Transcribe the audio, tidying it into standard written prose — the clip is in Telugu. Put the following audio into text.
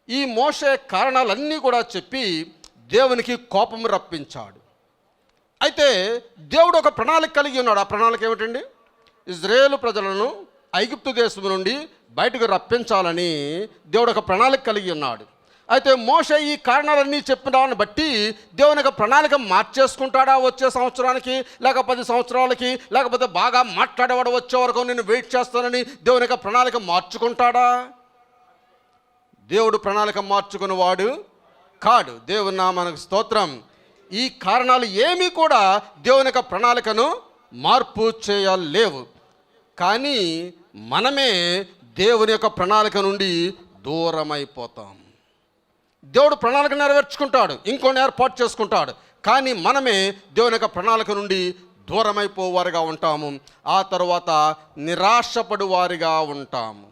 ఈ మోషే కారణాలన్నీ కూడా చెప్పి దేవునికి కోపం రప్పించాడు. అయితే దేవుడు ఒక ప్రణాళిక కలిగి ఉన్నాడు. ఆ ప్రణాళిక ఏమిటండి? ఇజ్రాయేలు ప్రజలను ఐగుప్తు దేశం నుండి బయటకు రప్పించాలని దేవుడు ఒక ప్రణాళిక కలిగి ఉన్నాడు. అయితే మోషే ఈ కారణాలన్నీ చెప్పిన దాన్ని బట్టి దేవుని యొక్క ప్రణాళిక మార్చేసుకుంటాడా వచ్చే సంవత్సరానికి, లేక 10 సంవత్సరాలకి, లేకపోతే బాగా మాట్లాడేవాడు వచ్చే వరకు నేను వెయిట్ చేస్తానని దేవుని యొక్క ప్రణాళిక మార్చుకుంటాడా? దేవుడు ప్రణాళిక మార్చుకునేవాడు కాడు. దేవుని నామానికి స్తోత్రం. ఈ కారణాలు ఏమీ కూడా దేవుని యొక్క ప్రణాళికను మార్పు చేయలేవు. కానీ మనమే దేవుని యొక్క ప్రణాళిక నుండి దూరమైపోతాం. దేవుడు ప్రణాళిక నెరవేర్చుకుంటాడు, ఇంకొన్ని ఏర్పాటు చేసుకుంటాడు. కానీ మనమే దేవుని యొక్క ప్రణాళిక నుండి దూరమైపోవారుగా ఉంటాము. ఆ తర్వాత నిరాశపడు వారిగా ఉంటాము.